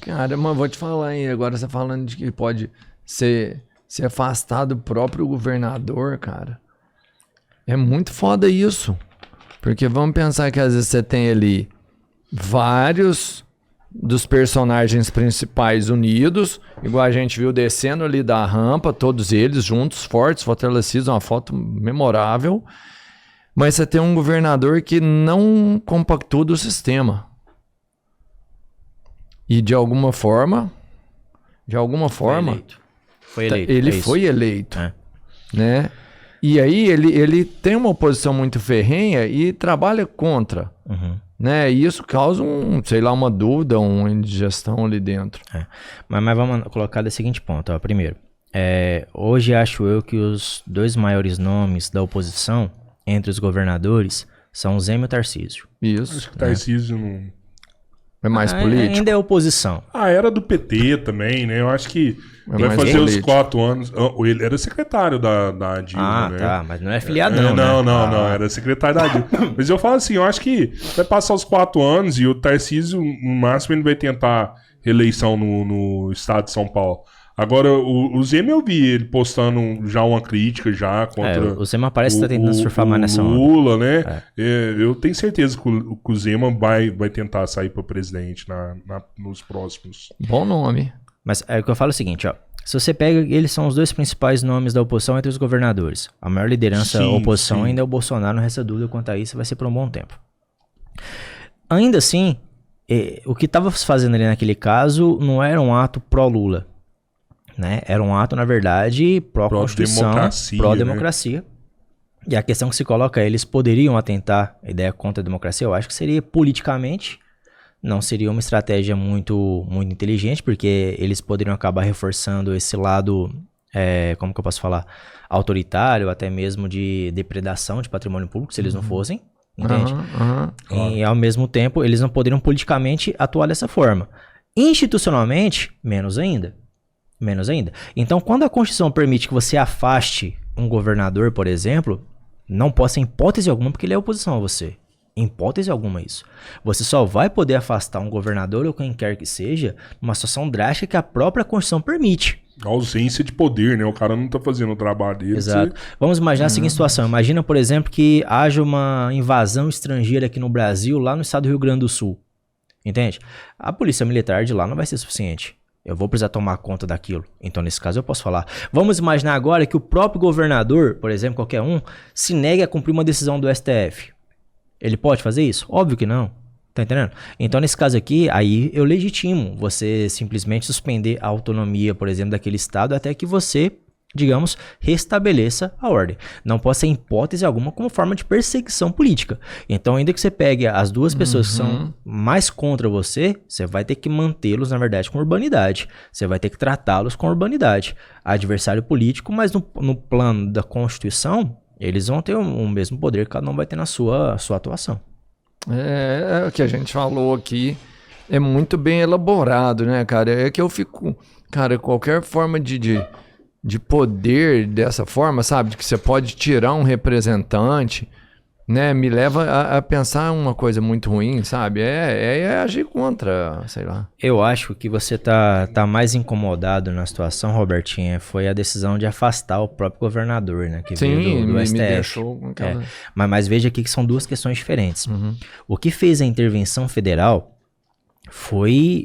Cara, mas vou te falar aí, agora você falando de que pode ser afastado do próprio governador, cara. É muito foda isso. Porque vamos pensar que às vezes você tem ali vários dos personagens principais unidos, igual a gente viu descendo ali da rampa, todos eles juntos, fortes, fortalecidos, uma foto memorável. Mas você tem um governador que não compactua do sistema. E de alguma forma, Foi eleito. ele foi eleito, né? E aí ele tem uma oposição muito ferrenha e trabalha contra, né? E isso causa uma dúvida, uma indigestão ali dentro. Mas vamos colocar da seguinte ponto, ó. Primeiro, hoje acho eu que os dois maiores nomes da oposição entre os governadores são o Zema e o Tarcísio. Isso. Acho que o Tarcísio não... É mais político? Ainda é oposição. Era do PT também, né? Eu acho que vai fazer político. os 4 anos. Ele era secretário da Dilma, né? Tá, mas não é filiado não, Não, era secretário da Dilma. Mas eu falo assim, eu acho que vai passar os 4 anos e o Tarcísio, no máximo, ele vai tentar reeleição no estado de São Paulo. Agora, o Zema eu vi ele postando já uma crítica já contra... o Zema parece que tá tentando surfar mais nessa onda. Lula, né? Eu tenho certeza que o Zema vai tentar sair para presidente nos próximos. Bom nome. Mas o que eu falo é o seguinte, ó. Se você pega, eles são os dois principais nomes da oposição entre os governadores. A maior liderança da oposição ainda é o Bolsonaro, não resta dúvida quanto a isso, vai ser por um bom tempo. Ainda assim, o que estava fazendo ali naquele caso não era um ato pró-Lula. Né? Era um ato, na verdade, pró-Constituição, pró-democracia. Né? E a questão que se coloca é, eles poderiam atentar a ideia contra a democracia? Eu acho que seria politicamente, não seria uma estratégia muito inteligente, porque eles poderiam acabar reforçando esse lado, como que eu posso falar, autoritário, até mesmo de depredação de patrimônio público, se eles não fossem, entende? E ao mesmo tempo, eles não poderiam politicamente atuar dessa forma. Institucionalmente, menos ainda. Então, quando a Constituição permite que você afaste um governador, por exemplo, não possa em hipótese alguma, porque ele é oposição a você. Em hipótese alguma isso. Você só vai poder afastar um governador ou quem quer que seja numa situação drástica que a própria Constituição permite. A ausência de poder, né? O cara não tá fazendo o trabalho dele. Exato. Vamos imaginar a seguinte situação. Imagina, por exemplo, que haja uma invasão estrangeira aqui no Brasil, lá no estado do Rio Grande do Sul. Entende? A polícia militar de lá não vai ser suficiente. Eu vou precisar tomar conta daquilo. Então, nesse caso, eu posso falar. Vamos imaginar agora que o próprio governador, por exemplo, qualquer um, se negue a cumprir uma decisão do STF. Ele pode fazer isso? Óbvio que não. Tá entendendo? Então, nesse caso aqui, aí eu legitimo você simplesmente suspender a autonomia, por exemplo, daquele estado até que você, digamos, restabeleça a ordem. Não pode ser em hipótese alguma como forma de perseguição política. Então, ainda que você pegue as duas pessoas que são mais contra você, você vai ter que mantê-los, na verdade, com urbanidade. Você vai ter que tratá-los com urbanidade. Adversário político, mas no plano da Constituição, eles vão ter o mesmo poder que cada um vai ter na sua atuação. O que a gente falou aqui é muito bem elaborado, né, cara? É que eu fico... Cara, qualquer forma de poder dessa forma, sabe? De que você pode tirar um representante, né? Me leva a pensar uma coisa muito ruim, sabe? É agir contra, sei lá. Eu acho que você tá mais incomodado na situação, Robertinha, foi a decisão de afastar o próprio governador, né? Que veio do STF. Me deixou com aquela... Mas veja aqui que são duas questões diferentes. O que fez a intervenção federal foi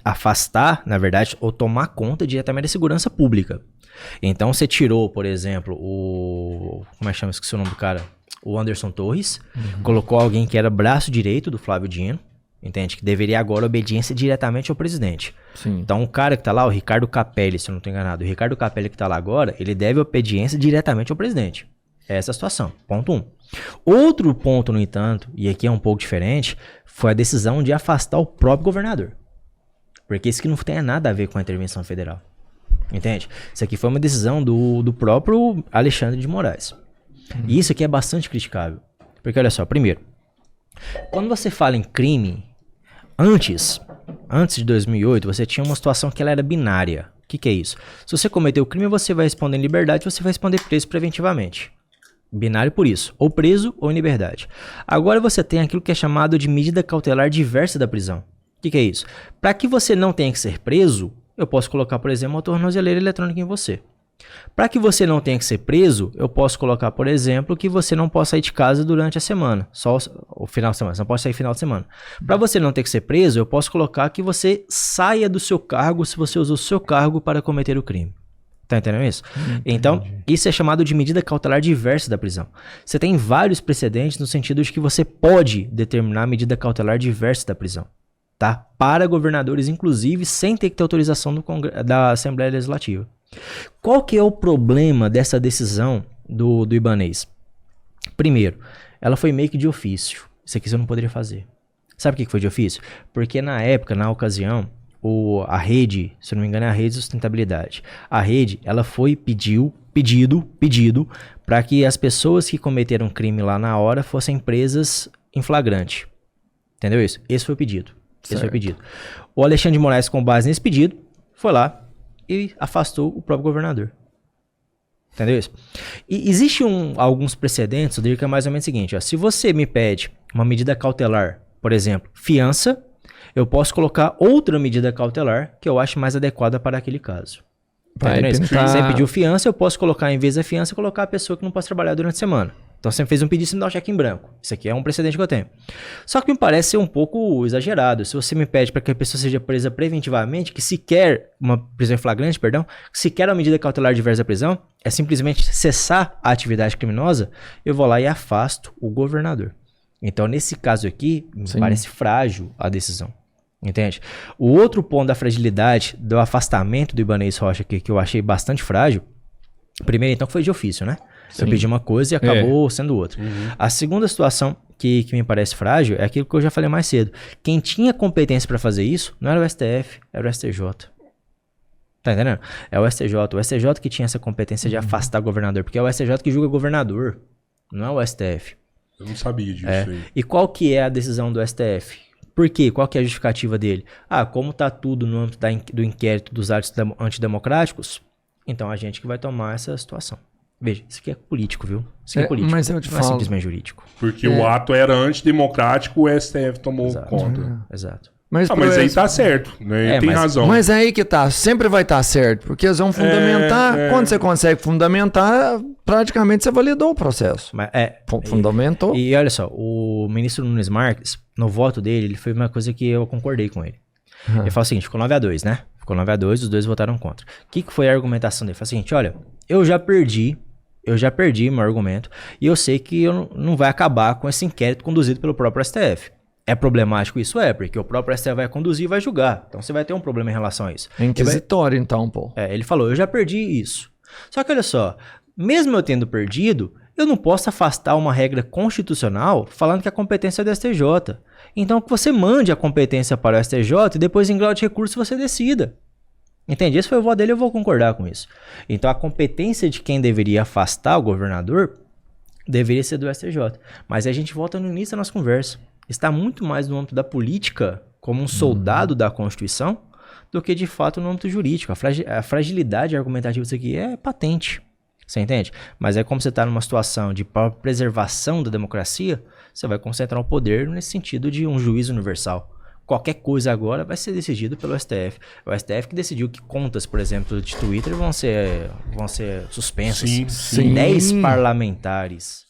afastar, na verdade, ou tomar conta diretamente da segurança pública. Então você tirou, por exemplo, como é que chama? Esqueci o nome do cara. O Anderson Torres, colocou alguém que era braço direito do Flávio Dino, entende? Que deveria agora obediência diretamente ao presidente. Sim. Então o cara que tá lá, o Ricardo Capelli, se eu não estou enganado, o Ricardo Capelli que tá lá agora, ele deve obediência diretamente ao presidente. Essa é a situação. Ponto 1. Outro ponto, no entanto, e aqui é um pouco diferente, foi a decisão de afastar o próprio governador. Porque isso que não tem nada a ver com a intervenção federal. Entende? Isso aqui foi uma decisão do próprio Alexandre de Moraes. E isso aqui é bastante criticável. Porque olha só, primeiro, quando você fala em crime, antes de 2008, você tinha uma situação que ela era binária. O que é isso? Se você cometeu o crime, você vai responder em liberdade, você vai responder preso preventivamente. Binário por isso, ou preso ou em liberdade. Agora você tem aquilo que é chamado de medida cautelar diversa da prisão. que é isso? Para que você não tenha que ser preso, eu posso colocar, por exemplo, uma tornozeleira eletrônica em você. Para que você não tenha que ser preso, eu posso colocar, por exemplo, que você não possa sair de casa durante a semana, só o final de semana, você não pode sair final de semana. Para você não ter que ser preso, eu posso colocar que você saia do seu cargo se você usou o seu cargo para cometer o crime. Tá entendendo isso? Então, isso é chamado de medida cautelar diversa da prisão. Você tem vários precedentes no sentido de que você pode determinar a medida cautelar diversa da prisão. Tá? Para governadores, inclusive, sem ter que ter autorização da Assembleia Legislativa. Qual que é o problema dessa decisão do Ibanez? Primeiro, ela foi meio que de ofício. Isso aqui você não poderia fazer. Sabe por que foi de ofício? Porque na época, na ocasião, a rede, se eu não me engano é a rede de sustentabilidade. A rede, ela foi pedido para que as pessoas que cometeram crime lá na hora fossem presas em flagrante. Entendeu isso? Esse foi o pedido. O Alexandre de Moraes, com base nesse pedido, foi lá e afastou o próprio governador. Entendeu isso? E existem alguns precedentes, eu diria que é mais ou menos o seguinte, ó, se você me pede uma medida cautelar, por exemplo, fiança, eu posso colocar outra medida cautelar que eu acho mais adequada para aquele caso. Se você pediu fiança, eu posso colocar, em vez da fiança, colocar a pessoa que não pode trabalhar durante a semana. Então você fez um pedido, você me dá um cheque em branco. Isso aqui é um precedente que eu tenho. Só que me parece ser um pouco exagerado. Se você me pede para que a pessoa seja presa preventivamente, que se quer uma prisão em flagrante, perdão, que se quer uma medida cautelar diversa da prisão, é simplesmente cessar a atividade criminosa, eu vou lá e afasto o governador. Então nesse caso aqui, me parece frágil a decisão. Entende? O outro ponto da fragilidade do afastamento do Ibanez Rocha aqui, que eu achei bastante frágil, primeiro então foi de ofício, né? Sim. Eu pedi uma coisa e acabou sendo outra. A segunda situação que me parece frágil é aquilo que eu já falei mais cedo. Quem tinha competência para fazer isso não era o STF, era o STJ. Tá entendendo? É o STJ. O STJ que tinha essa competência de afastar o governador, porque é o STJ que julga governador, não é o STF. Eu não sabia disso aí. E qual que é a decisão do STF? Por quê? Qual que é a justificativa dele? Como tá tudo no âmbito do inquérito dos atos antidemocráticos, então a gente que vai tomar essa situação. Veja, isso aqui é político, viu? Isso aqui é político, mas eu te não é falo, simplesmente jurídico. Porque o ato era antidemocrático, o STF tomou conta. Exato. Mas aí tá certo, né? Tem razão. Mas aí que tá, sempre vai estar certo, porque eles vão fundamentar, quando você consegue fundamentar, praticamente você validou o processo. Fundamentou. E olha só, o ministro Nunes Marques, no voto dele, ele fez uma coisa que eu concordei com ele. Ele falou o seguinte, ficou 9-2, né? Ficou 9-2, os dois votaram contra. O que foi a argumentação dele? Ele falou o seguinte, olha, eu já perdi meu argumento e eu sei que não vai acabar com esse inquérito conduzido pelo próprio STF. É problemático isso? Porque o próprio STF vai conduzir e vai julgar. Então você vai ter um problema em relação a isso. É inquisitório então, pô. Ele falou, eu já perdi isso. Só que olha só, mesmo eu tendo perdido, eu não posso afastar uma regra constitucional falando que a competência é do STJ. Então que você mande a competência para o STJ e depois em grau de recurso você decida. Entende? Esse foi o voto dele, eu vou concordar com isso. Então a competência de quem deveria afastar o governador deveria ser do STJ. Mas a gente volta no início da nossa conversa. Está muito mais no âmbito da política, como um soldado da Constituição, do que de fato no âmbito jurídico. A fragilidade argumentativa disso aqui é patente. Você entende? Mas é como você está numa situação de preservação da democracia, você vai concentrar o poder nesse sentido de um juízo universal. Qualquer coisa agora vai ser decidido pelo STF. O STF que decidiu que contas, por exemplo, de Twitter vão ser suspensas. Sim. 10 parlamentares